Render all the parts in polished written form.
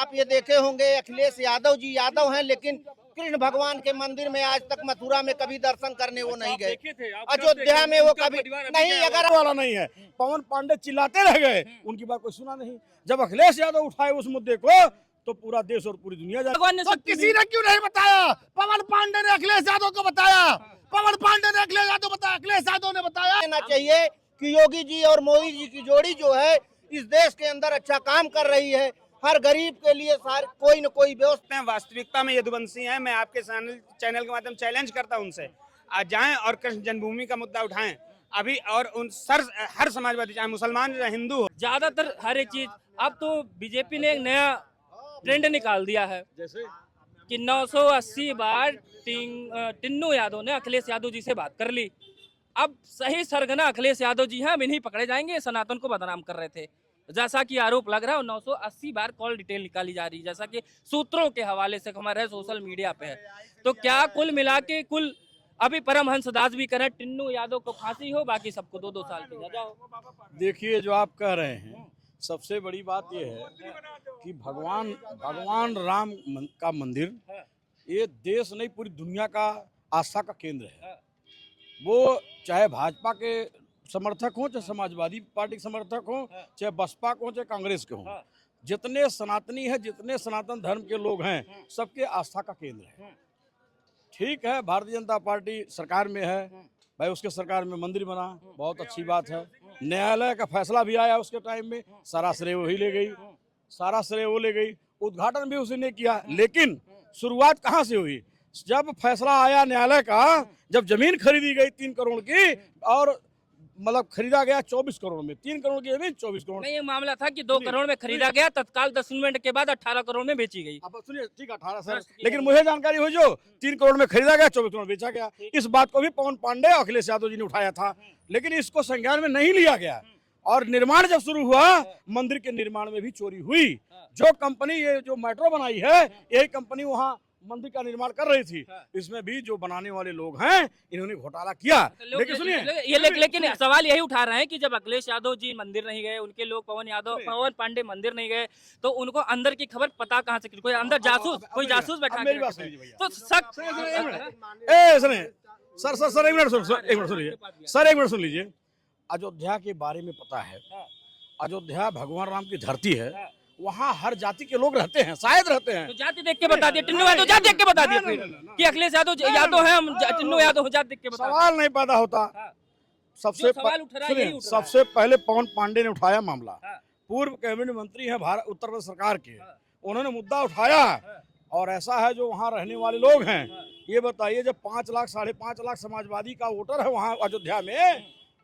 आप ये देखे होंगे अखिलेश यादव जी यादव हैं, लेकिन कृष्ण भगवान के मंदिर में आज तक मथुरा में कभी दर्शन करने वो नहीं गए। अयोध्या में वो कभी नहीं, अगर वाला नहीं है। पवन पांडे चिल्लाते रह गए, उनकी बात कोई सुना नहीं। जब अखिलेश यादव उठाए उस मुद्दे को तो पूरा देश और पूरी दुनिया जाने। तो किसी ने क्यों नहीं बताया? पवन पांडे ने अखिलेश यादव को बताया, पवन पांडे ने अखिलेश यादव बताया, अखिलेश यादव ने बताया। देना चाहिए कि योगी जी और मोदी जी की जोड़ी जो है इस देश के अंदर अच्छा काम कर रही है। हर गरीब के लिए कोई न कोई व्यवस्था। वास्तविकता में यदुवंशी हैं। मैं आपके चैनल के माध्यम चैलेंज करता हूं उनसे, आज जाएं और कृष्ण जन्मभूमि का मुद्दा उठाएं अभी, और उन हर समाजवादी चाहे मुसलमान चाहे हिंदू हो, ज्यादातर हर एक चीज। अब तो बीजेपी ने एक नया ट्रेंड निकाल दिया है, जैसे कि 980 बार टिन्नू यादव ने अखिलेश यादव जी से बात कर ली। अब सही सरगना अखिलेश यादव जी हैं, अब इन्हीं पकड़े जाएंगे। सनातन को बदनाम कर रहे थे जैसा कि आरोप लग रहा है, 980 बार कॉल डिटेल निकाली जा रही है जैसा कि सूत्रों के हवाले से हमारे सोशल मीडिया पे है। तो क्या कुल मिला के अभी परमहंस दास भी करें टिन्नू यादव को फांसी हो, बाकी सबको 2-2 साल की सजा हो। देखिए, जो आप कह रहे हैं सबसे बड़ी बात यह है कि भगवान राम का मंदिर ये देश नहीं पूरी दुनिया का आस्था का केंद्र है। वो चाहे भाजपा के समर्थक हो, चाहे समाजवादी पार्टी के समर्थक हो, चाहे बसपा को, चाहे कांग्रेस के हो, जितने सनातनी है, जितने सनातन धर्म के लोग हैं, सबके आस्था का केंद्र है। ठीक है, भारतीय जनता पार्टी सरकार में है भाई, उसके सरकार में मंदिर बना, बहुत अच्छी बात है। न्यायालय का फैसला भी आया उसके टाइम में, सारा श्रेय वही ले गई, सारा श्रेय वो ले गई। उद्घाटन भी उसने किया, लेकिन शुरुआत कहाँ से हुई? जब फैसला आया न्यायालय का, जब जमीन खरीदी गई 3 करोड़ की, और मतलब खरीदा गया 24 करोड़ में, 3 करोड़ की जमीन 24 करोड़। नहीं, ये मामला था कि 2 करोड़ में खरीदा गया, तत्काल 10 मिनट के बाद 18 करोड़ में बेची गई। अब सुनिए, ठीक 18 सर, लेकिन मुझे जानकारी हुई जो 3 करोड़ में खरीदा गया, 24 करोड़ बेचा गया। इस बात को भी पवन पांडे और अखिलेश यादव जी ने उठाया था, लेकिन इसको संज्ञान में नहीं लिया गया। और निर्माण जब शुरू हुआ, मंदिर के निर्माण में भी चोरी हुई। जो कंपनी ये जो मेट्रो बनाई है, यही कंपनी वहाँ मंदिर का निर्माण कर रही थी। इसमें भी जो बनाने वाले लोग हैं, इन्होंने घोटाला किया। लेकिन सुनिए, लेकिन सवाल यही उठा रहे हैं कि जब अखिलेश यादव जी मंदिर नहीं गए, उनके लोग पवन पांडे मंदिर नहीं गए, तो उनको अंदर की खबर पता कहाँ से? कोई अंदर जासूस, कोई जासूस बैठा? मेरी बात सुनिए भैया, तो सर एक मिनट सुन लीजिए। अयोध्या के बारे में पता है, अयोध्या भगवान राम की धरती है, वहाँ हर जाति के लोग रहते हैं, शायद रहते हैं। तो जाति देख के बता दिए, टिन्नू यादव जाति देख के बता दिए फिर कि अखिलेश यादव है, हम टिन्नू यादव जाति देख के बता। सवाल नहीं पैदा होता। सबसे पहले पवन पांडे ने उठाया मामला, पूर्व कैबिनेट मंत्री हैं भारत उत्तर प्रदेश सरकार के, उन्होंने मुद्दा उठाया। और ऐसा है जो वहाँ रहने वाले लोग हैं, ये बताइए, जब 5 लाख 5.5 लाख समाजवादी का वोटर है वहाँ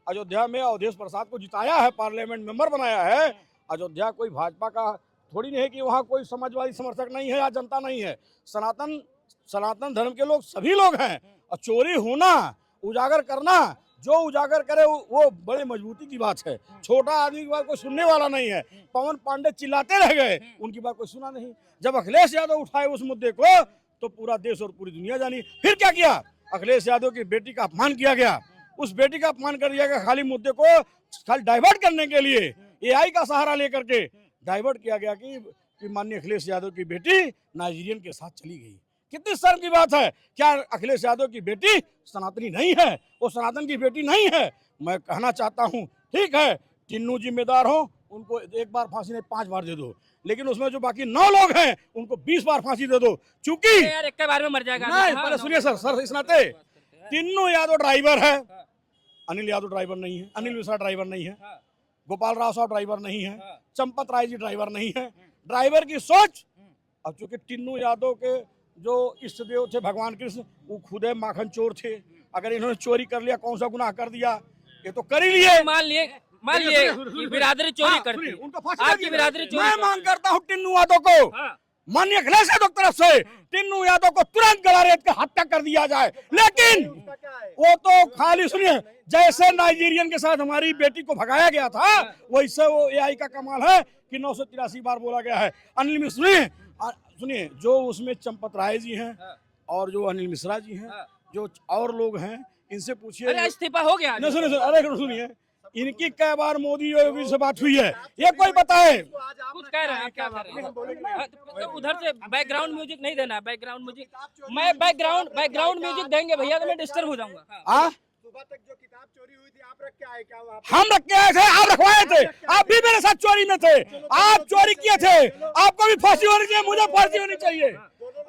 अयोध्या में अवधेश प्रसाद को जिताया है, पार्लियामेंट मेंबर बनाया है। अयोध्या कोई भाजपा का थोड़ी नहीं है कि वहाँ कोई समाजवादी समर्थक नहीं है या जनता नहीं है। सनातन धर्म के लोग सभी लोग हैं। और चोरी होना, उजागर करना, जो उजागर करे वो बड़ी मजबूती की बात है। छोटा आदमी की बात कोई सुनने वाला नहीं है। पवन पांडे चिल्लाते रह गए, उनकी बात कोई सुना नहीं। जब अखिलेश यादव उठाए उस मुद्दे को तो पूरा देश और पूरी दुनिया जानी। फिर क्या किया? अखिलेश यादव की बेटी का अपमान किया गया, उस बेटी का अपमान कर दिया गया। खाली मुद्दे को खाली डाइवर्ट करने के लिए AI का सहारा लेकर के डाइवर्ट किया गया कि माननीय अखिलेश यादव की बेटी नाइजीरियन के साथ चली गई। कितनी शर्म की बात है। क्या अखिलेश यादव की बेटी सनातनी नहीं है? वो सनातन की बेटी नहीं है। मैं कहना चाहता हूँ, ठीक है, टिन्नू जिम्मेदार हो, उनको 1 बार फांसी नहीं 5 बार दे दो, लेकिन उसमें जो बाकी 9 लोग हैं उनको 20 बार फांसी दे दो। चूंकि यार एक बार में मर जाएगा। नहीं, पहले सुनिए सर, इस नाते टिन्नू यादव ड्राइवर है, अनिल यादव ड्राइवर नहीं है, अनिल मिश्रा ड्राइवर नहीं है, गोपाल राव साहब ड्राइवर नहीं है, चंपत राय जी ड्राइवर नहीं है। ड्राइवर की सोच। अब चूंकि टिन्नू यादव के जो इष्ट देव थे भगवान कृष्ण, वो खुद माखन चोर थे। अगर इन्होंने चोरी कर लिया, कौन सा गुनाह कर दिया? ये तो कर ही लिए। मान लिए बिरादरी चोरी करती है, आपकी बिरादरी चोरी। मैं मांग करता हूँ टिन्नू यादव को, माननीय अखिलेश यादव की तरफ से, टिन्नू यादव को तुरंत गला रेत के हत्या कर दिया जाए। लेकिन वो तो खाली सुनिए, जैसे नाइजीरियन के साथ हमारी बेटी को भगाया गया था, वैसे वो AI का कमाल है कि 983 बार बोला गया है। अनिल मिश्रा सुनिए, जो उसमें चंपत राय जी हैं और जो अनिल मिश्रा जी हैं, जो और लोग हैं, इनसे पूछिए। इस्तीफा हो गया। सुनिए, इनकी कई बार मोदी योगी से बात हुई है, ये कोई बताए। कुछ कह रहे हैं, क्या कह रहे हैं? तो उधर से बैकग्राउंड म्यूजिक नहीं देना है, बैकग्राउंड म्यूजिक, मैं बैकग्राउंड म्यूजिक देंगे भैया तो मैं डिस्टर्ब हो जाऊंगा। हाँ, सुबह तक जो किताब चोरी हुई थी आप रख के आए क्या? हम रख के आए थे, आप रखवाए थे, आप भी मेरे साथ चोरी में थे, आप चोरी किए थे, आपको भी फांसी होनी चाहिए, मुझे फांसी होनी चाहिए,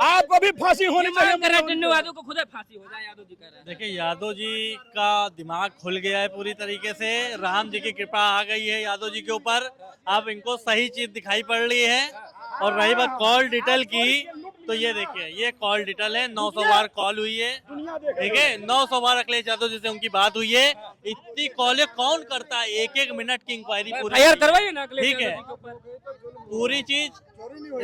आपको भी फांसी होनी चाहिए। टिन्नू यादव को खुद फांसी हो जाए, यादव जी कह रहे हैं। देखिए यादव जी का दिमाग खुल गया है पूरी तरीके से, राम जी की कृपा आ गई है यादव जी के ऊपर, अब इनको सही चीज दिखाई पड़ रही है। और रही बात कॉल डिटेल की, तो ये देखिए ये कॉल डिटेल है, 900 बार कॉल हुई है, ठीक है, 900 बार अखिलेश यादव जी से उनकी बात हुई है। इतनी कॉलें कौन करता है, एक मिनट की इंक्वायरी पूरी करवाइए ना अखिलेश ठीक है, यादव जी के ऊपर। पूरी चीज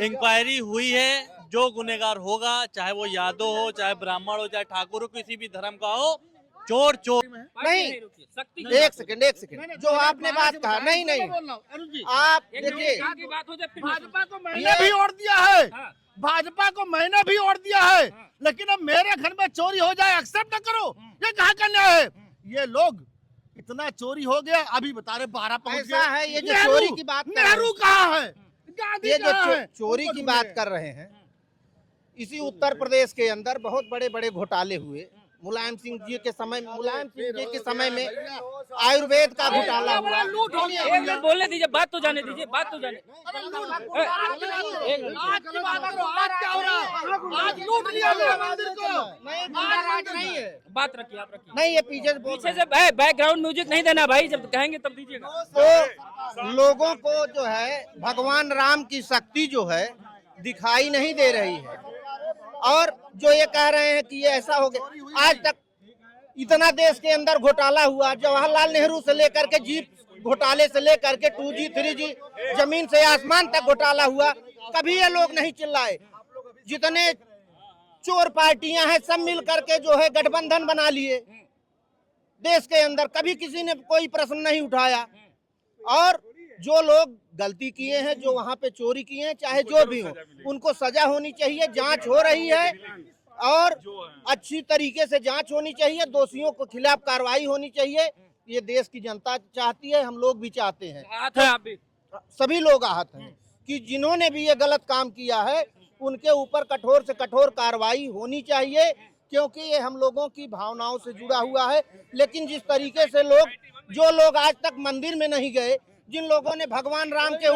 इंक्वायरी हुई है। जो गुनेगार होगा, चाहे वो यादव हो, चाहे ब्राह्मण हो, चाहे ठाकुर हो, किसी भी धर्म का हो, चोर चोर नहीं, एक सेकंड, जो आपने बात कहा, नहीं आप देखिए, भाजपा को मैंने भी ओढ़ दिया है, भाजपा को मैंने भी ओढ़ दिया है, लेकिन अब मेरे घर में चोरी हो जाए एक्सेप्ट न करो, ये कहाँ का न्याय है? ये लोग इतना चोरी हो गया, अभी बता रहे 12 पहुंच ऐसा है, ये जो चोरी की बात कर रहे हैं, नेहरू कहाँ है, गांधी ये जो कहाँ है? चोरी की बात कर रहे हैं, इसी उत्तर प्रदेश के अंदर बहुत बड़े बड़े घोटाले हुए। मुलायम सिंह जी के समय में आयुर्वेद का घोटाला हुआ। एक मिनट बोलने दीजिए, बात तो जाने दीजिए, बात तो जाने। आज की बात करो, आज क्या हो रहा है? आज लूट लिया गया मंदिर को। नहीं है, बात रखिए, आप रखिए। नहीं, ये पीछे से बैकग्राउंड म्यूजिक नहीं देना भाई, जब कहेंगे तब दीजिएगा। तो लोगों को जो है भगवान राम की शक्ति जो है दिखाई नहीं दे रही है, और जो ये कह रहे हैं कि ये ऐसा हो गया, आज तक इतना देश के अंदर घोटाला हुआ, जवाहरलाल नेहरू से लेकर के जीप घोटाले से लेकर के 2G 3G जमीन से आसमान तक घोटाला हुआ, कभी ये लोग नहीं चिल्लाए। जितने चोर पार्टियां हैं सब मिल करके जो है गठबंधन बना लिए देश के अंदर, कभी किसी ने कोई प्रश्न नहीं उठाया। और जो लोग गलती किए हैं, जो वहाँ पे चोरी किए हैं, चाहे जो भी हो, उनको सजा होनी चाहिए। जांच हो रही है और अच्छी तरीके से जांच होनी चाहिए, दोषियों के खिलाफ कार्रवाई होनी चाहिए। ये देश की जनता चाहती है, हम लोग भी चाहते हैं, आप भी सभी लोग आहत हैं कि जिन्होंने भी ये गलत काम किया है उनके ऊपर कठोर से कठोर कार्रवाई होनी चाहिए, क्योंकि ये हम लोगों की भावनाओं से जुड़ा हुआ है। लेकिन जिस तरीके से जो लोग आज तक मंदिर में नहीं गए, जिन लोगों ने भगवान राम के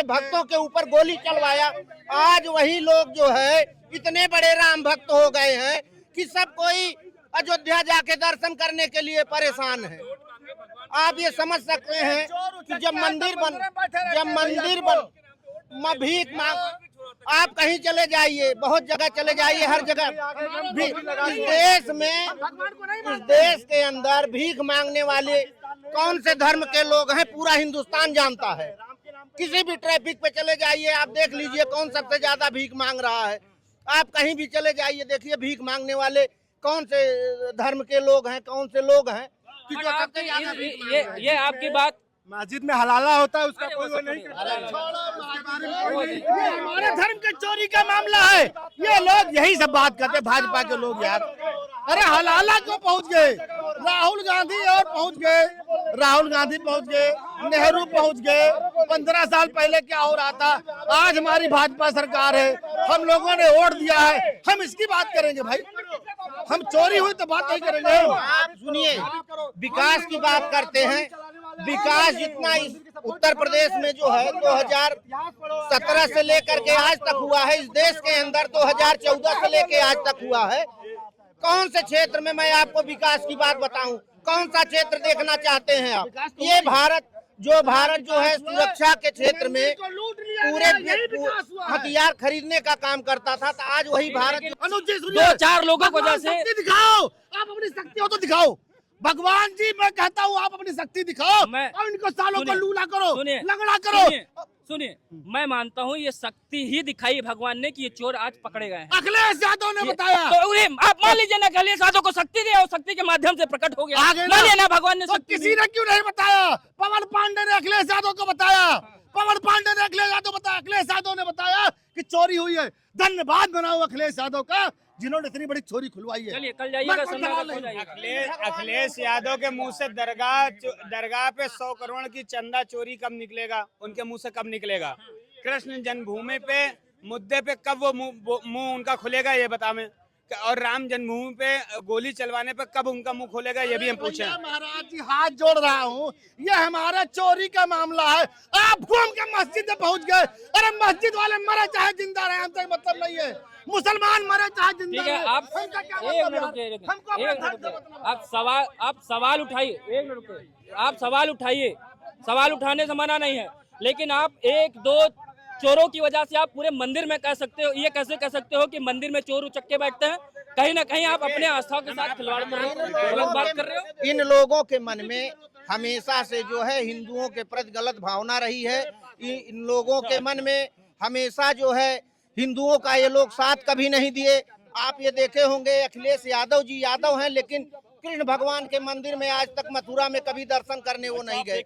भक्तों के ऊपर गोली चलवाया, आज वही लोग जो है इतने बड़े राम भक्त हो गए हैं कि सब कोई अयोध्या जाके दर्शन करने के लिए परेशान है। आप ये समझ सकते हैं कि जब मंदिर भीख मांग, आप कहीं चले जाइए, बहुत जगह चले जाइए, हर जगह इस देश के अंदर भीख मांगने वाले कौन से धर्म के लोग हैं पूरा हिंदुस्तान जानता है। किसी भी ट्रैफिक पे चले जाइए, आप देख लीजिए कौन सबसे ज्यादा भीख मांग रहा है। आप कहीं भी चले जाइए, देखिए भीख मांगने वाले कौन से धर्म के लोग हैं, कौन से लोग हैं कि जो सबसे ज्यादा भीख मांग रहे हैं। ये आपकी बात मस्जिद में हलाला होता है, उसका कोई वो नहीं करता। ये हमारे धर्म के चोरी का मामला है, ये लोग यही सब बात करते हैं भाजपा के लोग यार। अरे हलाला को पहुंच गए, राहुल गांधी पहुंच गए, नेहरू पहुंच गए। 15 साल पहले क्या हो रहा था, आज हमारी भाजपा सरकार है, हम लोगों ने वोट दिया है, हम इसकी बात करेंगे भाई। हम चोरी हुई तो बात नहीं करेंगे। आप सुनिए, विकास की बात करते हैं, विकास जितना इस उत्तर प्रदेश में जो है 2017 से लेकर के आज तक हुआ है, इस देश के अंदर 2014 से लेकर आज तक हुआ है। कौन से क्षेत्र में मैं आपको विकास की बात बताऊं, कौन सा क्षेत्र देखना चाहते हैं आप? ये भारत जो है सुरक्षा के क्षेत्र में पूरे हथियार खरीदने का काम करता था, तो आज वही भारत अनुज जी सुनिए, 2-4 लोगों को भगवान जैसे शक्ति दिखाओ, आप अपनी शक्ति हो तो दिखाओ। भगवान जी मैं कहता हूँ आप अपनी शक्ति दिखाओ और इनको सालों को लूला करो, लगड़ा करो। सुनिए, मैं मानता हूँ ये शक्ति ही दिखाई भगवान ने कि ये चोर आज पकड़े गए हैं। अखिलेश यादव ने बताया, तो उन्हें आप मान लीजिए ना, अखिलेश यादव को शक्ति दी और शक्ति के माध्यम से प्रकट हो गया, मानिए ना भगवान ने तो शक्ति किसी ने क्यों नहीं बताया? पवन पांडे ने अखिलेश यादव को बताया, अखिलेश यादव ने बताया कि चोरी हुई है। धन्यवाद बनाओ अखिलेश यादव का, जिन्होंने इतनी बड़ी चोरी खुलवाई है। चलिए कल जाइएगा, मैं कोई संध्या दलाल तक हो नहीं। जाइएगा। अखिलेश यादव के मुंह से दरगाह पे 100 करोड़ की चंदा चोरी कब निकलेगा, उनके मुंह से कब निकलेगा? कृष्ण जन्मभूमि पे मुद्दे पे कब वो मुंह उनका खुलेगा, ये बतावें। और राम जन्मभूमि पे गोली चलवाने पे कब उनका मुंह खोलेगा, ये भी हम पूछे। महाराज जी हाथ जोड़ रहा हूँ, ये हमारा चोरी का मामला है। आप घूम के मस्जिद में पहुंच गए। अरे मस्जिद वाले मरे चाहे जिंदा रहे, हमसे मतलब नहीं है। मुसलमान मरे चाहे जिंदा ठीक है, रहे, आप हमका क्या एक मतलब मिनट यार? रुकिए, हमको अपना एक धर्म मिनट से रुकिए। मतलब है। आप सवाल उठाइए, एक मिनट रुकिए। आप सवाल उठाइए, सवाल उठाने से मना नहीं है, लेकिन आप एक दो चोरों की वजह से आप पूरे मंदिर में कह सकते हो, ये कैसे कह सकते हो कि मंदिर में चोर उचक के बैठते हैं? कहीं ना कहीं आप अपने आस्था के साथ खिलवाड़ कर रहे हो, गलत बात कर रहे हो। इन लोगों के मन में हमेशा से जो है हिंदुओं के प्रति गलत भावना रही है। इन लोगों के मन में हमेशा जो है हिंदुओं का ये लोग साथ कभी नहीं दिए। आप ये देखे होंगे अखिलेश यादव जी यादव हैं, लेकिन कृष्ण भगवान के मंदिर में आज तक मथुरा में कभी दर्शन करने वो नहीं गए।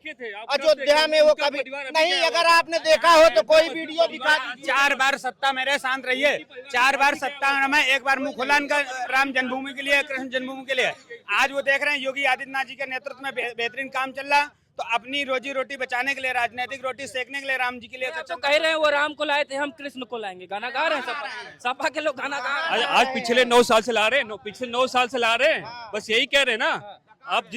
अयोध्या में वो कभी नहीं। अगर आपने देखा हो तो कोई वीडियो दिखा दीजिए। 4 बार सत्ता में रहे, शांत रहिए। 4 बार सत्ता में, एक बार मुंह खुला इनका राम जन्मभूमि के लिए, कृष्ण जन्मभूमि के लिए। आज वो देख रहे हैं योगी आदित्यनाथ जी के नेतृत्व में बेहतरीन काम चल रहा, तो अपनी रोजी रोटी बचाने के लिए, राजनीतिक रोटी सेकने के लिए राम जी के लिए तो कह रहे हैं वो राम को लाए थे, हम कृष्ण को लाएंगे। गाना गा रहे हैं सपा के लोग, गाना गा रहे हैं। आज पिछले 9 साल से ला रहे हैं, पिछले 9 साल से ला रहे हैं, बस यही कह रहे हैं ना। अब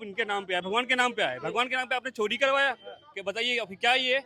इनके नाम पे है, भगवान के नाम पे आए, भगवान के नाम पे आपने चोरी करवाया कि बताइए अब क्या ये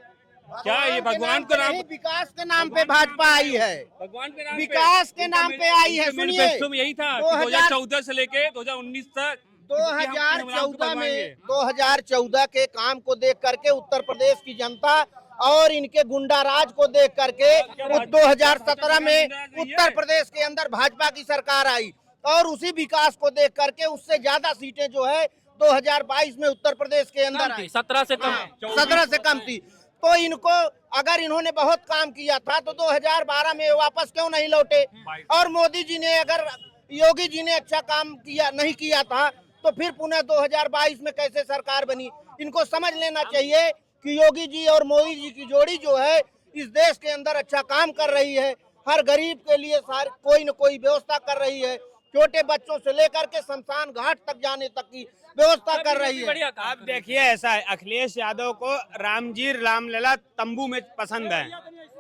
भगवान के नाम, विकास के नाम पे भाजपा आई है, भगवान के नाम, विकास के नाम पे आई है। सुनिए, मैनिफेस्टो में यही था 2014 से लेके 2019 तक 2014 के काम को देख करके उत्तर प्रदेश की जनता और इनके गुंडा राज को देख करके 2017 में उत्तर प्रदेश के अंदर भाजपा की सरकार आई, और उसी विकास को देख करके उससे ज्यादा सीटें जो है 2022 में उत्तर प्रदेश के अंदर आई। 17 से कम, 17 से कम थी। तो इनको अगर इन्होंने बहुत काम किया था तो 2012 में वापस क्यों नहीं लौटे? और मोदी जी ने, अगर योगी जी ने अच्छा काम किया नहीं किया था तो फिर पुनः 2022 में कैसे सरकार बनी? इनको समझ लेना चाहिए कि योगी जी और मोदी जी की जोड़ी जो है इस देश के अंदर अच्छा काम कर रही है। हर गरीब के लिए कोई न कोई व्यवस्था कर रही है। छोटे बच्चों से लेकर के शमशान घाट तक जाने तक की व्यवस्था कर रही है। आप देखिए, ऐसा है, अखिलेश यादव को राम जी रामलला तंबू में पसंद है।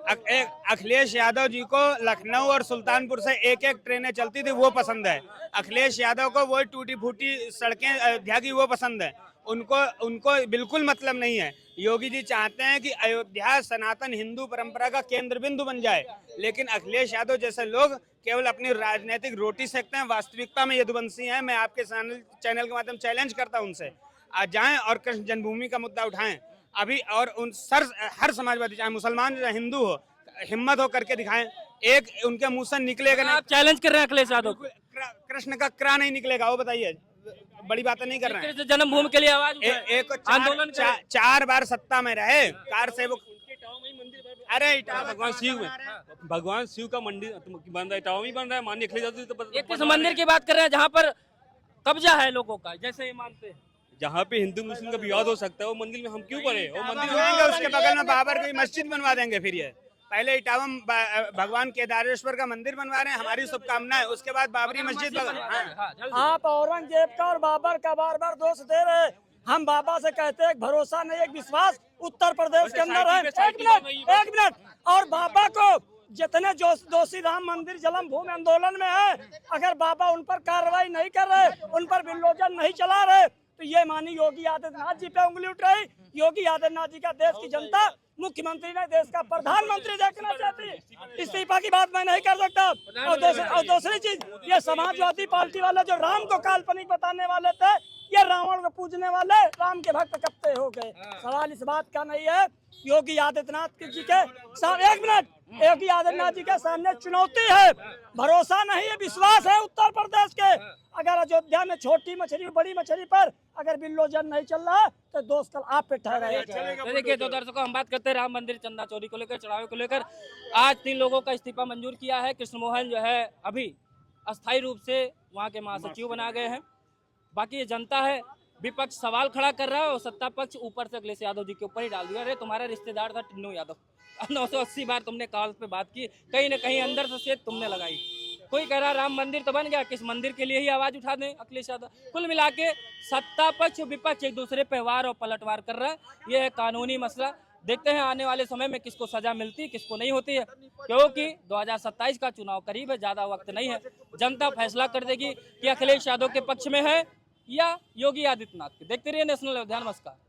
अखिलेश यादव जी को लखनऊ और सुल्तानपुर से एक ट्रेनें चलती थी वो पसंद है। अखिलेश यादव को वो टूटी फूटी सड़कें अयोध्या की वो पसंद है। उनको बिल्कुल मतलब नहीं है। योगी जी चाहते हैं कि अयोध्या सनातन हिंदू परंपरा का केंद्र बिंदु बन जाए, लेकिन अखिलेश यादव जैसे लोग केवल अपनी राजनीतिक रोटी सेकते हैं। वास्तविकता में यदुवंशी हैं। मैं आपके चैनल के माध्यम चैलेंज करता हूं उनसे, आज जाएं और कृष्ण जन्मभूमि का मुद्दा उठाएं अभी, और उन हर समाजवादी, चाहे मुसलमान चाहे हिंदू हो, हिम्मत हो करके दिखाएं। एक उनके मुंह से निकलेगा ना। आप चैलेंज कर रहे हैं अखिलेश यादव को? कृष्ण का क्रा नहीं निकलेगा, वो बताइए। बड़ी बातें नहीं कर रहे हैं। जन्मभूमि के लिए आवाज एक आंदोलन 4 बार सत्ता में रहे, कार से वो, अरे भगवान शिव का मंदिर बन रहा है, इटावा में बन रहा है। माननीय अखिलेश यादव ये किस मंदिर की बात कर रहे हैं जहाँ पर कब्जा है लोगों का, जैसे ये मानते हैं? जहाँ पे हिंदू मुस्लिम का विवाद हो सकता है वो मंदिर में हम क्यों करें? वो मंदिर जाएंगे, उसके बगल में बाबर की मस्जिद बनवा देंगे। फिर ये पहले इटावा भगवान केदारेश्वर का मंदिर बनवा रहे हैं, हमारी शुभकामनाएं। उसके बाद बाबरी मस्जिद। आप औरंगजेब का और बाबर का बार बार दोष दे रहे हैं। हम बाबा से कहते हैं भरोसा नहीं, एक विश्वास उत्तर प्रदेश के अंदर है। एक मिनट। और बाबा को जितने दोषी राम मंदिर जन्मभूमि आंदोलन में है, अगर बाबा उन पर कार्रवाई नहीं कर रहे, उन पर बिल्लोजन नहीं चला रहे, तो ये मानी योगी आदित्यनाथ जी पे उंगली उठ रही। योगी आदित्यनाथ जी का देश की जनता, मुख्यमंत्री ने देश का प्रधानमंत्री देखना चाहती। इस्तीफा की बात मैं नहीं कर सकता। और दूसरी चीज, ये समाजवादी पार्टी वाले जो राम को काल्पनिक बताने वाले थे, ये रावण को पूजने वाले राम के भक्त कब से हो गए? सवाल इस बात का नहीं है। योगी आदित्यनाथ जी के सामने, एक मिनट, योगी आदित्यनाथ जी के सामने चुनौती है, भरोसा नहीं है, विश्वास है उत्तर प्रदेश के। अगर अयोध्या में छोटी मछली बड़ी मछली पर अगर बिल्लोजन नहीं चल रहा तो दोस्त कल आप पे ठहराए। तो देखिए, तो दर्शकों, हम बात करते हैं राम मंदिर चंदा चोरी को लेकर, चढ़ावे को लेकर। आज 3 लोगों का इस्तीफा मंजूर किया है। कृष्ण मोहन जो है अभी अस्थायी रूप से वहाँ के महासचिव बना गए हैं। बाकी ये जनता है, विपक्ष सवाल खड़ा कर रहा है और सत्ता पक्ष ऊपर से अखिलेश यादव जी के ऊपर ही डाल दिया। अरे तुम्हारा रिश्तेदार था टिन्नू यादव, 980 बार तुमने कॉल पे बात की, कहीं ना कहीं अंदर से सेध तुमने लगाई। कोई कह रहा राम मंदिर तो बन गया, किस मंदिर के लिए ही आवाज उठा दें अखिलेश यादव। कुल मिला के सत्ता पक्ष विपक्ष एक दूसरे पे वार और पलटवार कर रहा है। ये है कानूनी मसला। देखते हैं आने वाले समय में किसको सजा मिलती है, किसको नहीं होती है, क्योंकि 2027 का चुनाव करीब है, ज्यादा वक्त नहीं है। जनता फैसला कर देगी कि अखिलेश यादव के पक्ष में है या योगी आदित्यनाथ के। देखते रहिए नेशनल अयोध्या। नमस्कार।